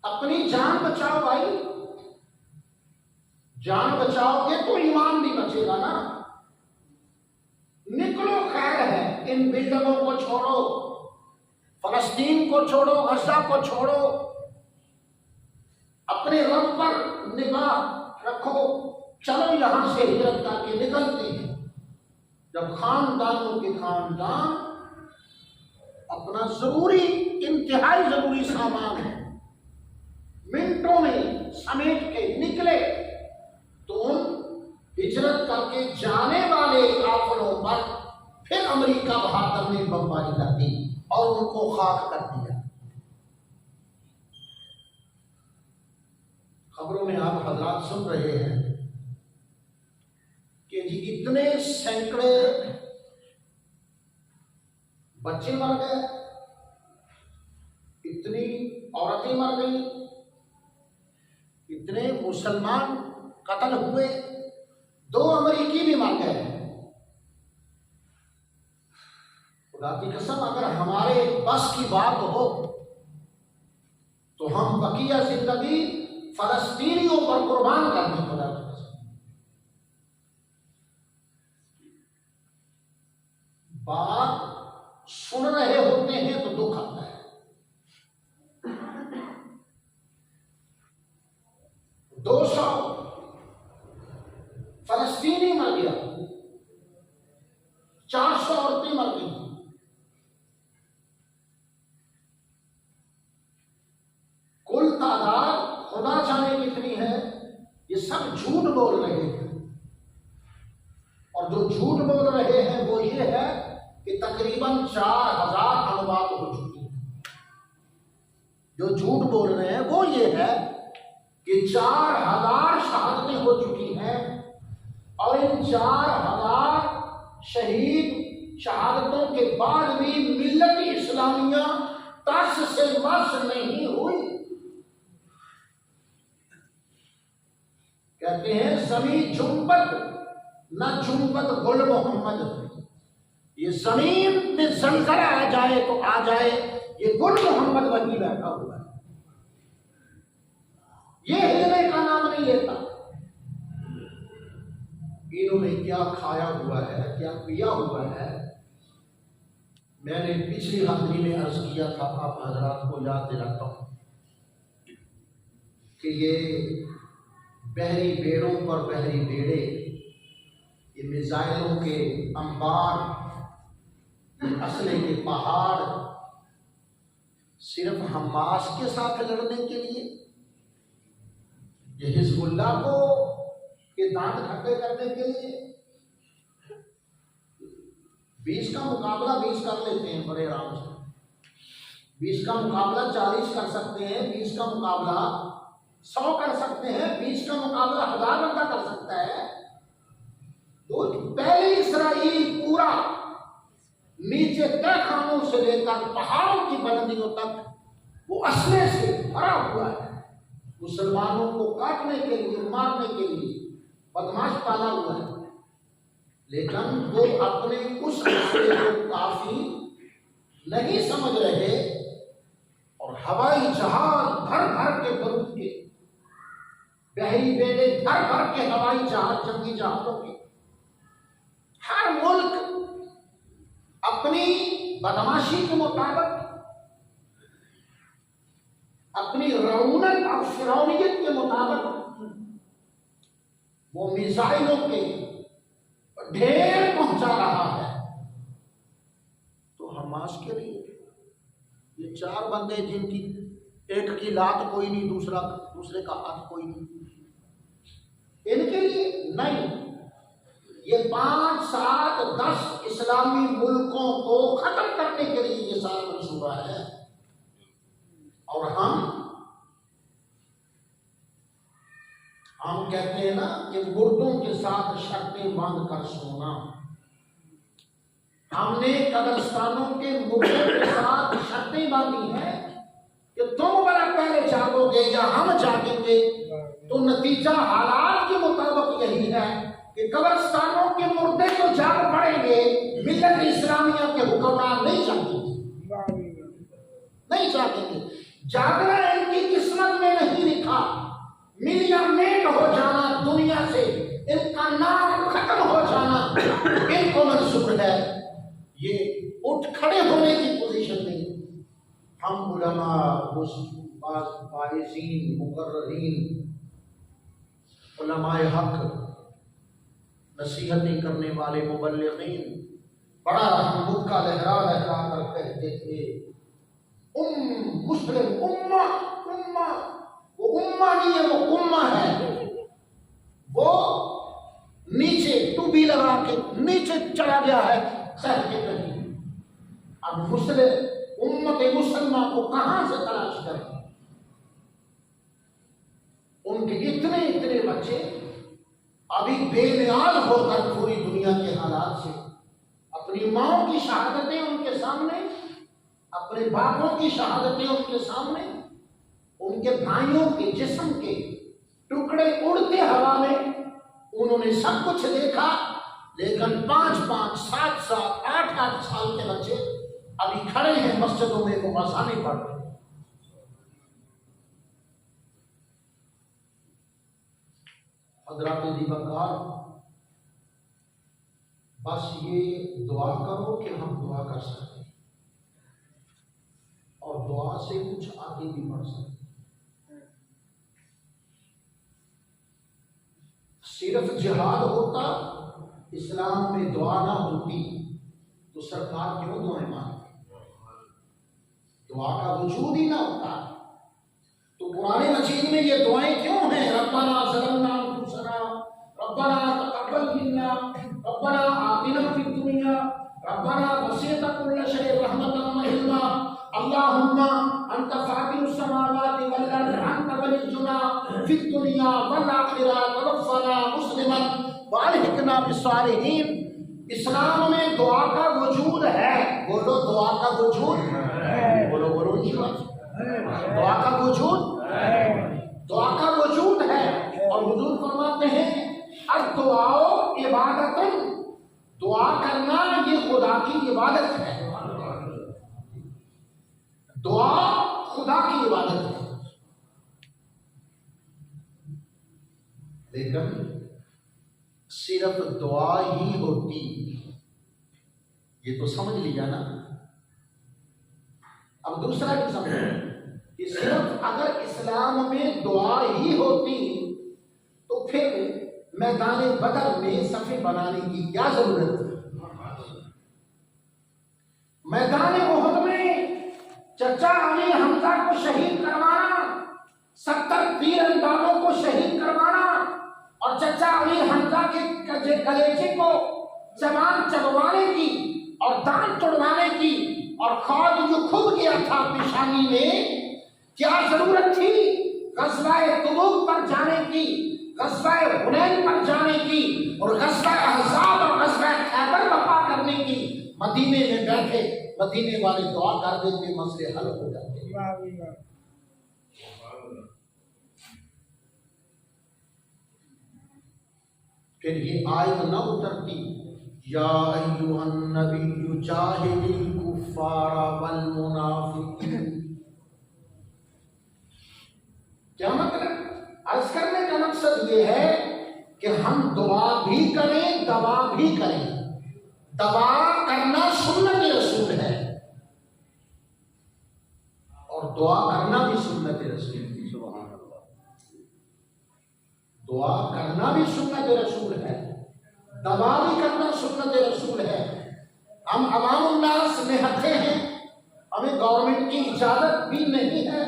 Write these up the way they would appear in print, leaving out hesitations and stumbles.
अपनी जान बचाओ भाई, जान बचाओगे तो ईमान भी बचेगा ना। निकलो, खैर है, इन बिल्डिंगों को छोड़ो, फलस्तीन को छोड़ो, गजा को छोड़ो, अपने रब पर निगाह रखो। चलो यहां से हिजरत करके निकलते हैं। जब खानदानों के खानदान अपना जरूरी, इंतहाई जरूरी सामान है मिनटों में समेट के निकले, तो उन हिजरत करके जाने वाले काफिरों पर फिर अमेरिका बहादुर ने बमबारी कर दी और उनको खाक कर दिया। खबरों में आप हजरात सुन रहे हैं कि जी इतने सैकड़े बच्चे मर गए, इतनी औरतें मर गई, इतने मुसलमान कत्ल हुए, 2 अमेरिकी भी मर गए। खुदा की कसम, अगर हमारे बस की बात हो तो हम बकिया जिंदगी फलस्तीनियों पर कुर्बान कर दें। खुदा की कसम, बात सुन रहे होते हैं तो दुख आता है। 200 फलस्तीनी मर गया, 400 औरतें मर गई। कुल तादाद खुदा जाने कितनी है। ये सब झूठ बोल रहे हैं, और जो झूठ बोल रहे हैं वो ये है कि तकरीबन 4000 अनुवाद हो चुकी है। जो झूठ बोल रहे हैं वो ये है कि 4000 शहादतें हो चुकी हैं, और इन 4000 शहीद शहादतों के बाद भी मिल्लत इस्लामिया तर्स से मस नहीं हुई। कहते हैं जमीन जुम्बत न जुम्बत गुल मोहम्मद, ये जमीन पे जलजला आ जाए तो आ जाए, ये गुल मोहम्मद वही बैठा हुआ है, ये हिलने का नाम नहीं लेता। इन्होंने क्या खाया हुआ है, क्या पिया हुआ है। मैंने पिछली हाजिरी में अर्ज किया था, आप हजरात को याद दिलाता हूं कि ये बहरी बेड़ों पर बहरी बेड़े, ये मिसाइलों के अंबार, ये असले के पहाड़, सिर्फ हमास के साथ लड़ने के लिए, ये हिजबुल्लाह को के दांत खट्टे करने के लिए। 20 का मुकाबला 20 कर लेते हैं बड़े आराम से, 20 का मुकाबला 40 कर सकते हैं, 20 का मुकाबला 100 कर सकते हैं, 20 का मुकाबला 1000 बंदा कर सकता है। तो पहले इसराइल पूरा नीचे तय खानों से लेकर पहाड़ों की बुलंदियों तक वो असले से भरा हुआ है। मुसलमानों को काटने के लिए, मारने के लिए बदमाश पाला हुआ है, लेकिन वो अपने उस असले को काफी नहीं समझ रहे, और हवाई जहाज भर भर के बरूद के, बहरी बेड़े भर भर के हवाई जहाज, जंगी जहाजों के, हर मुल्क अपनी बदमाशी के मुताबिक, अपनी रऊनक और फिरौनियत के मुताबिक वो मिसाइलों के ढेर पहुंचा रहा है। तो हमास के लिए ये 4 बंदे जिनकी एक की लात कोई नहीं, दूसरे का हाथ कोई नहीं, इनके लिए नहीं, ये 5, 7, 10 इस्लामी मुल्कों को खत्म करने के लिए ये सारा मंसूबा है। और हम कहते हैं ना कि मुर्दों के साथ शर्तें बांध कर सोना। हमने कब्रिस्तानों के मुर्दों के साथ शर्तें बांधी हैं कि तुम बड़ा पहले जागोगे या हम जागेंगे। तो नतीजा हालात के मुताबिक यही है कि कब्रिस्तानों के मुर्दे तो जाग पड़ेंगे, मिल्लत इस्लामिया के हुक्मरान नहीं जागेंगे, नहीं जागेंगे। जागना इनकी किस्मत में मिलियनेट हो जाना, दुनिया से इनका नाम खत्म हो जाना इनको मंसूर है। ये उठ खड़े होने की पोजीशन में हम उलमा, बारिज़ीन, मुकर्ररीन, उलमाए हक, नसीहतें करने वाले मुबल्लिगीन बड़ा हम मुक्का लहरा लहरा कर कहते थे, मुस्लिम उम्मा, उम्मा, वो उम्मा नहीं है, वो उम्मा है। वो नीचे टूबी लगा के नीचे चला गया है सर के कहीं। अब मुस्लिम उम्मत मुसलमान को कहां से तलाश करें? उनके इतने इतने बच्चे अभी बेनियाज होकर पूरी दुनिया के हालात से, अपनी माओ की शहादतें उनके सामने, अपने बापों की शहादतें उनके सामने, उनके भाइयों के जिस्म के टुकड़े उड़ते हवा में, उन्होंने सब कुछ देखा, लेकिन 5-5, 7-7, 8-8 साल के बच्चे अभी खड़े हैं मस्जिदों में, वो मसाने पढ़ रहे। हज़रात दीवाकार, बस ये दुआ करो कि हम दुआ कर सकते हैं और दुआ से कुछ आगे भी बढ़ सकते हैं। सिर्फ जिहाद होता, इस्लाम में दुआ ना होती तो सरकार क्यों दुआएं मांगती? दुआ का वजूद ही ना होता तो कुरान मजीद में ये दुआएं क्यों हैं? रब्बना ज़लमना अंफुसना, रब्बना तक़ब्बल मिन्ना, रब्बना आतिना फिद दुनिया, रब्बना वसिअता कुल्ल शैइन रहमतन व इल्मा, अल्लाहुम्मा अंत फातिरुस समावाति वल अर्द, अंत वलियुना फिद दुनिया वल आखिरह, तवफ़्फ़ना मुस्लिमन व अलहिक़ना बिस्सालिहीन। इस्लाम में दुआ का वजूद है। बोलो दुआ का वजूद है। बोलो बोलो दुआ का वजूद है। दुआ का वजूद है। और हुजूर फरमाते हैं दुआओ इबादतन, दुआ करना ये खुदा की इबादत है। दुआ खुदा की इबादत है। लेकिन सिर्फ दुआ ही होती, ये तो समझ लिया ना। अब दूसरा भी समझो कि सिर्फ अगर इस्लाम में दुआ ही होती तो फिर मैदान बदर में सफ़े बनाने की क्या जरूरत थी? मैदान उहद में चचा अली हमजा को शहीद करवाना, 70 तीरंदाजों को शहीद करवाना और चचा अली हमजा के कलेजे को जबान चबवाने की और दांत तोड़वाने की और खौज जो खुद गया था पेशानी में, क्या जरूरत थी ग़ज़वा-ए तबूक पर जाने की, ग़ज़वा-ए हुनैन पर जाने की और ग़ज़वा-ए अहज़ाब और ग़ज़वा-ए खैबर बर्पा करने की? मदीने में बैठे मदीने वाले दुआ कर देते, मसले हल हो जाते। फिर ये आयत न उतरती, या अय्युहन नबिय्यु जाहिदिल कुफ़्फ़ारा वल मुनाफ़िक़ीन। क्या मतलब? अर्ज़ करने का मकसद ये है कि हम दुआ भी करें, दवा भी करें। दवा करना सुन्नत रसूल है और दुआ करना भी सुन्नत रसूल है। दुआ करना भी सुन्नत रसूल है, दवा भी करना सुन्नत रसूल है। हम अवामुन्नास निहत्थे हैं, हमें गवर्नमेंट की इजाजत भी नहीं है।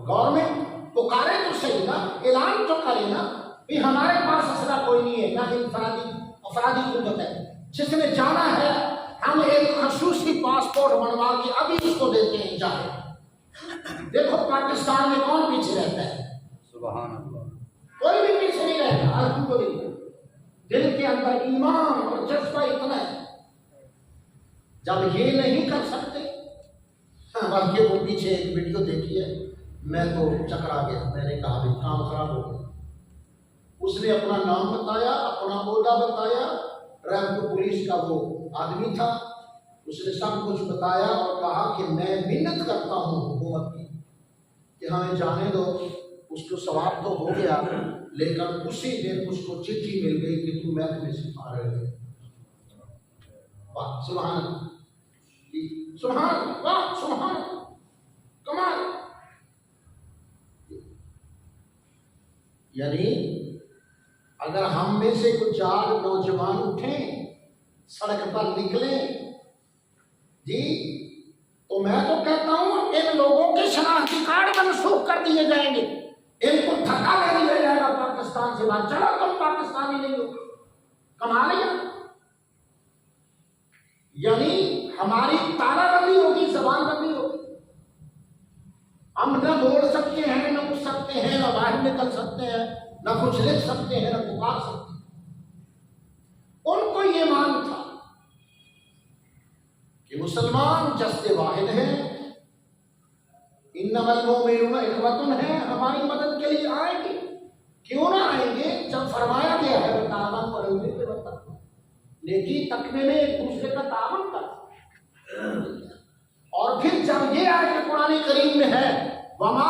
गवर्नमेंट पुकारे तो सही ना, ऐलान तो करे ना कि हमारे पास असला कोई नहीं है, ना अफरादी कुव्वत है। जिसने जाना है हम एक खसूसी पासपोर्ट बनवा के अभी उसको देते हैं जाए। देखो पाकिस्तान में कौन पीछे रहता है? सुभान अल्लाह। कोई भी पीछे नहीं रहता, अल्हम्दुलिल्लाह। दिल के अंदर ईमान और जज्बा इतना है, जब ये नहीं कर सकते, बल्कि वो पीछे एक वीडियो देखी है, मैं तो चकरा गया। मैंने कहा भाई काम खराब हो गया। उसने अपना नाम बताया, अपना ओहदा बताया, रैंक पुलिस का वो आदमी था, उसने सब कुछ बताया और कहा कि मैं मिन्नत करता हूँ हुकूमत की कि हमें जाने दो। उसको सवाब तो हो गया, लेकिन उसी दिन उसको चिट्ठी मिल गई कि तुम मैथ में सिखा रहे हो। वाह सुभान सुभान, वाह सुभान, कमाल। यानी अगर हम में से कुछ 4 नौजवान उठे, सड़क पर निकले जी, तो मैं तो कहता हूं इन लोगों के शनाख्ती कार्ड मनसूख कर दिए जाएंगे, इनको धक्का ले लिया जाएगा पाकिस्तान से बाहर, चलो तुम पाकिस्तानी नहीं हो। कमा लिया। यानी हमारी तालाबंदी होगी, जबानबंदी होगी। हम न बोल सकते हैं, न उठ सकते हैं, न बाहर निकल सकते हैं, न कुछ लिख सकते हैं, न पुकार सकते हैं। उनको ये मान था कि मुसलमान जस्ते वाहिद हैं, इन्नमल मोमिनून इखवतुन है, हमारी मदद के लिए आएंगे। क्यों ना आएंगे जब फरमाया गया है तावन पर नेकी तकने में एक दूसरे का तावन कर। और फिर जब ये आयत कुरान करीम में है वमा